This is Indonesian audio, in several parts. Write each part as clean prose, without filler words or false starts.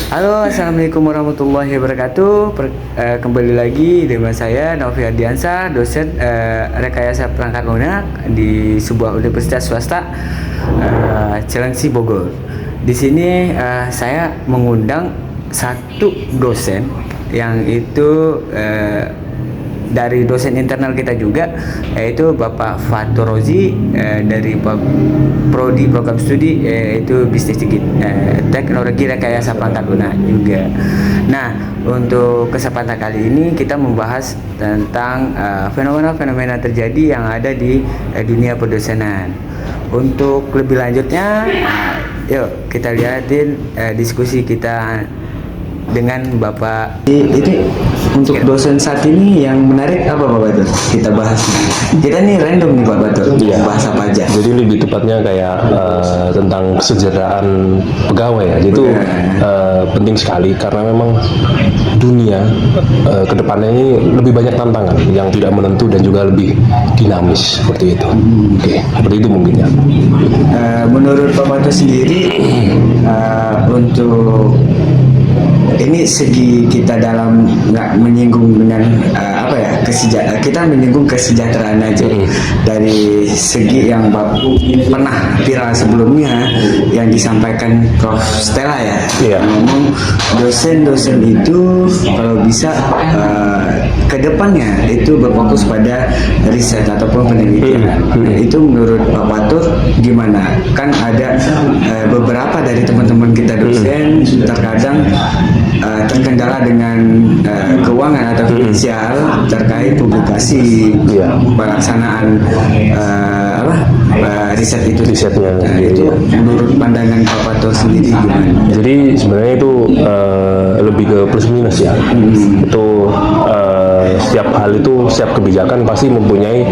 Halo, assalamualaikum warahmatullahi wabarakatuh. Kembali lagi dengan saya Novi Ardiansyah, dosen rekayasa perangkat lunak di sebuah universitas swasta Cilengsi, Bogor. Di sini saya mengundang satu dosen yang itu dari dosen internal kita juga, yaitu Bapak Fatur Rozi dari Prodi Program Studi yaitu Bisnis Teknologi Rekayasa Perangkat Lunak juga. Nah, untuk kesempatan kali ini kita membahas tentang fenomena-fenomena terjadi yang ada di dunia perdosenan. Untuk lebih lanjutnya, yuk kita lihatin diskusi kita dengan Bapak. Itu untuk dosen saat ini yang menarik apa Pak Batur? Kita bahas. Kita nih random nih Pak Batur. Iya. Bahas apa aja? Jadi lebih tepatnya kayak tentang kesejahteraan pegawai ya. Itu penting sekali karena memang dunia kedepannya ini lebih banyak tantangan yang tidak menentu dan juga lebih dinamis seperti itu. Oke, seperti itu mungkin ya. Menurut Pak Batur sendiri, untuk ini segi kita dalam nggak menyinggung dengan kita menyinggung kesejahteraan aja dari segi yang pernah viral sebelumnya yang disampaikan Prof. Stella ya, ngomong dosen-dosen itu kalau bisa ke depannya itu berfokus pada riset ataupun penelitian. Itu menurut Pak Batur gimana? Kan ada beberapa dari teman-teman kita dosen terkadang terkendala dengan keuangan atau finansial terkait publikasi, pelaksanaan risetnya. Itu menurut pandangan Pak Batur sendiri gimana? Jadi sebenarnya itu lebih ke plus minus ya. Itu setiap hal itu, setiap kebijakan pasti mempunyai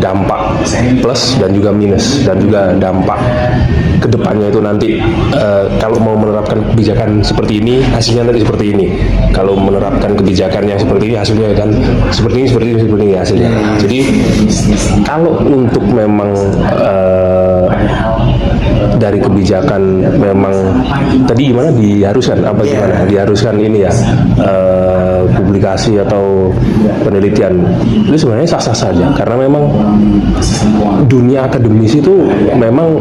dampak plus dan juga minus, dan juga dampak kedepannya itu nanti kalau mau menerapkan kebijakan seperti ini hasilnya nanti seperti ini, kalau menerapkan kebijakan yang seperti ini hasilnya kan seperti ini hasilnya. Jadi kalau untuk memang dari kebijakan memang tadi gimana diharuskan diharuskan ini ya, publikasi atau penelitian itu sebenarnya sah-sah saja karena memang dunia akademis itu memang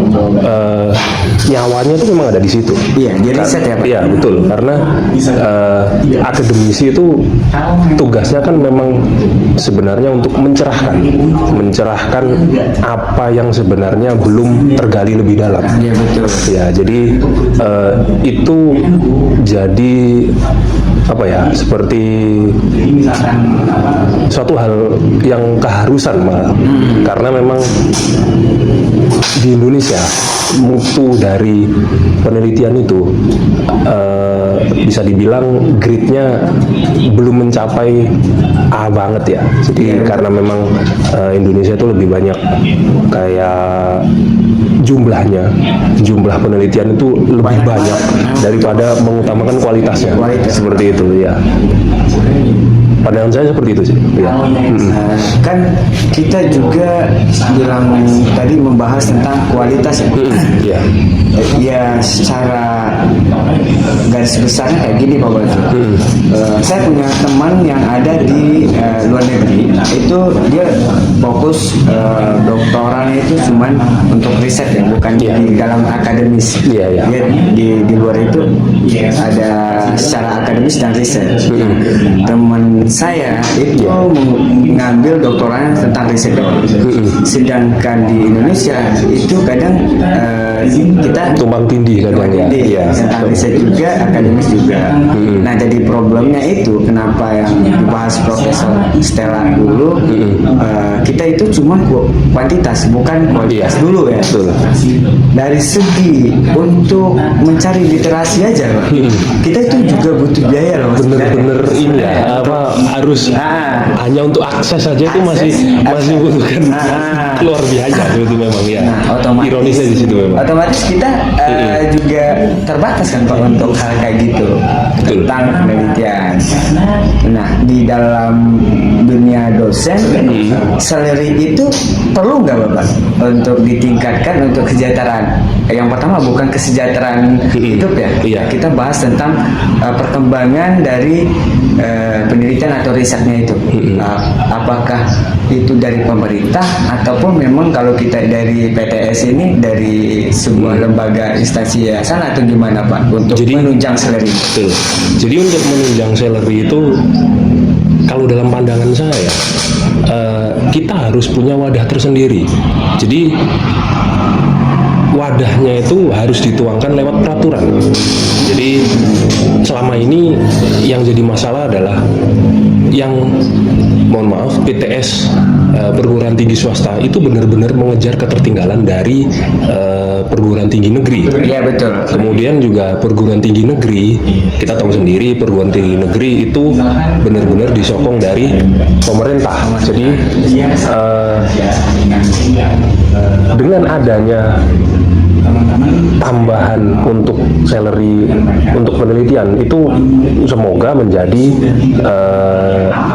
nyawanya itu memang ada di situ. Iya, di riset ya Pak? Iya, betul. Karena akademisi itu tugasnya kan memang sebenarnya untuk mencerahkan apa yang sebenarnya belum tergali lebih dalam. Iya, betul. Ya, jadi itu jadi apa ya, seperti suatu hal yang keharusan malah. Karena memang di Indonesia mutu dari penelitian itu bisa dibilang grade-nya belum mencapai A banget ya. Jadi karena memang Indonesia itu lebih banyak kayak jumlah penelitian itu lebih banyak daripada mengutamakan kualitasnya. Seperti itu ya. Pandangan saya seperti itu sih. Ya. Kan kita juga bilang tadi membahas tentang kualitas ya. Ya secara garis besarnya kayak gini Pak Batur. Saya punya teman yang ada di luar negeri, itu dia fokus doktoralnya itu cuman untuk riset ya, bukan di dalam akademis. Dia di luar itu ada secara akademis dan riset. Teman saya itu mengambil doktoralnya tentang riset doang. Sedangkan di Indonesia itu kadang kita tumpang tindih kadang ya. Tentang riset juga, akademis juga. Nah, jadi problemnya itu kenapa yang dibahas Profesor Stella dulu, kita itu cuma kuantitas bukan kualitas dulu ya. Dari segi untuk mencari literasi aja Pak, kita itu juga butuh biaya loh. Bener-bener ini ya, harus hanya untuk akses saja itu masih butuhkan keluar biaya itu memang ya. Otomatis, ironisnya di situ memang. Otomatis kita juga terbatas kan Pak untuk hal kayak gitu. Tentang penelitian. Nah, di dalam dunia dosen, salary itu perlu nggak Bapak untuk ditingkatkan untuk kesejahteraan? yang pertama bukan kesejahteraan hidup ya. Iya. Kita bahas tentang perkembangan dari penelitian atau risetnya itu. Apakah itu dari pemerintah ataupun memang kalau kita dari PTS ini dari sebuah lembaga instansi yayasan atau gimana Pak untuk menunjang salary? Betul. Jadi untuk menunjang salary itu kalau dalam pandangan saya kita harus punya wadah tersendiri. Jadi wadahnya itu harus dituangkan lewat peraturan. Jadi selama ini yang jadi masalah adalah yang mohon maaf PTS perguruan tinggi swasta itu benar-benar mengejar ketertinggalan dari perguruan tinggi negeri. Iya betul. Kemudian juga perguruan tinggi negeri, kita tahu sendiri perguruan tinggi negeri itu benar-benar disokong dari pemerintah. Jadi dengan adanya tambahan untuk salary untuk penelitian itu semoga menjadi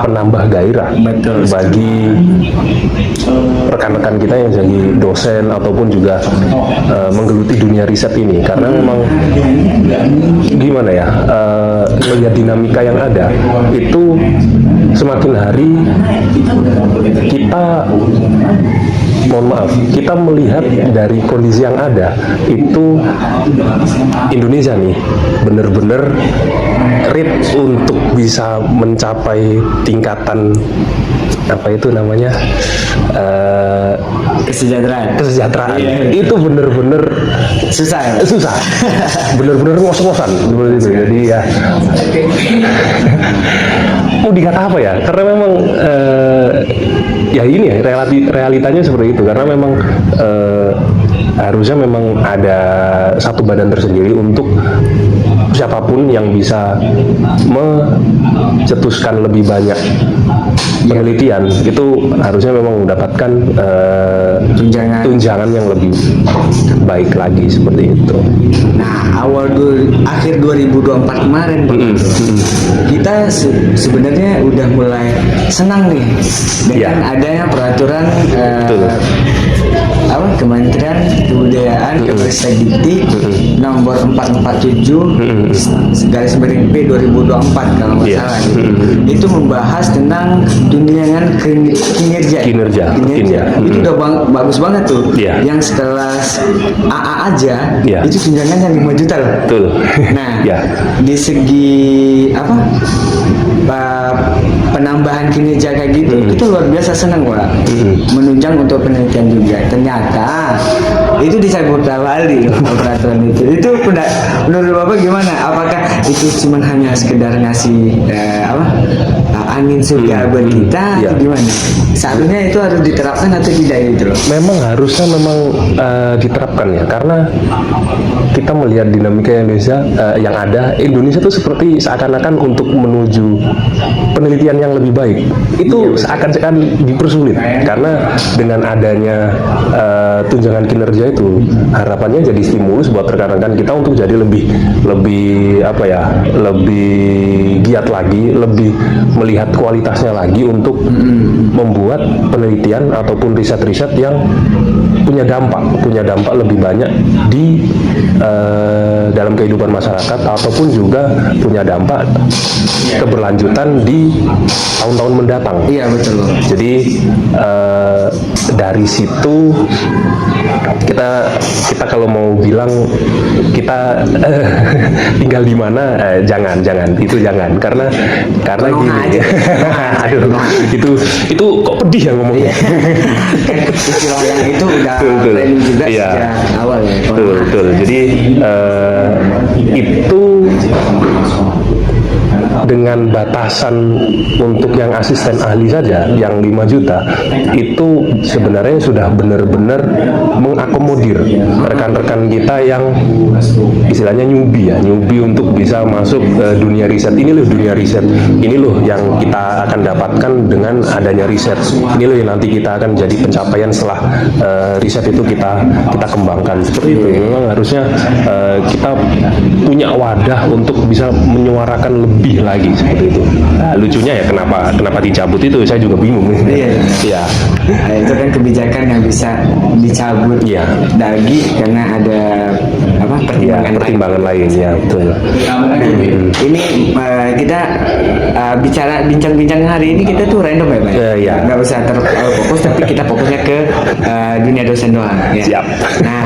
penambah gairah bagi rekan-rekan kita yang jadi dosen ataupun juga menggeluti dunia riset ini, karena memang gimana ya, melihat dinamika yang ada itu semakin hari kita mohon maaf, kita melihat dari kondisi yang ada itu Indonesia nih benar-benar rate untuk bisa mencapai tingkatan apa itu namanya kesejahteraan itu benar-benar susah benar-benar ngos-ngosan seperti itu. Jadi ya mau dikata apa ya, karena memang ya ini ya realitanya seperti itu, karena memang harusnya memang ada satu badan tersendiri untuk siapapun yang bisa mencetuskan lebih banyak penelitian itu harusnya memang mendapatkan tunjangan yang lebih baik lagi seperti itu. Nah, akhir 2024 kemarin kita sebenarnya udah mulai senang nih dengan adanya peraturan Kementerian Kebudayaan Kepristekdikti nomor 447 garis miring P 2024 kalau nggak salah itu membahas tentang tunjangan kinerja. Itu udah bagus banget tuh. Yang sekelas AA aja itu tunjangannya 5 juta loh. Betul. Nah, di segi penambahan kinerja kayak gitu itu luar biasa senang Pak. Menunjang untuk penelitian juga. Ternyata itu dicabut kembali peraturan itu menurut Bapak gimana? Apakah itu cuma hanya sekedar ngasih angin surga buat kita atau gimana? Seharusnya itu harus diterapkan atau tidak gitu loh? Memang harusnya diterapkan ya, karena kita melihat dinamika Indonesia yang ada. Indonesia itu seperti seakan-akan untuk menuju penelitian yang lebih baik itu seakan-akan dipersulit, karena dengan adanya tunjangan kinerja itu harapannya jadi stimulus buat rekan-rekan kita untuk jadi lebih giat lagi, lebih melihat kualitasnya lagi untuk membuat penelitian ataupun riset-riset yang punya dampak lebih banyak di dalam kehidupan masyarakat ataupun juga punya dampak keberlanjutan di tahun-tahun mendatang. Iya betul. Jadi dari situ kita kalau mau bilang kita tinggal di mana, jangan karena gini ya. Aduh, itu kok pedih ya ngomongnya. Istilah yang itu udah planning juga sejak awal ya. Betul. Jadi itu dengan batasan untuk yang asisten ahli saja yang 5 juta itu sebenarnya sudah benar-benar mengakomodir rekan-rekan kita yang istilahnya newbie untuk bisa masuk dunia riset. Ini loh dunia riset, ini loh yang kita akan dapatkan dengan adanya riset, ini loh yang nanti kita akan jadi pencapaian setelah riset itu kita kembangkan. Seperti itu. Memang harusnya kita punya wadah untuk bisa menyuarakan lebih lagi seperti seperti itu. Nah, lucunya ya kenapa dicabut itu saya juga bingung. Iya. Iya. Nah, itu kan kebijakan yang bisa dicabut Iya. lagi karena ada apa Iya, pertimbangan lain. pertimbangan lain ya betul. Ini kita bincang-bincang hari ini kita tuh random ya, Pak? Iya. Nggak usah terlalu fokus, tapi kita fokusnya ke dunia dosen doang. Ya. Siap. Nah,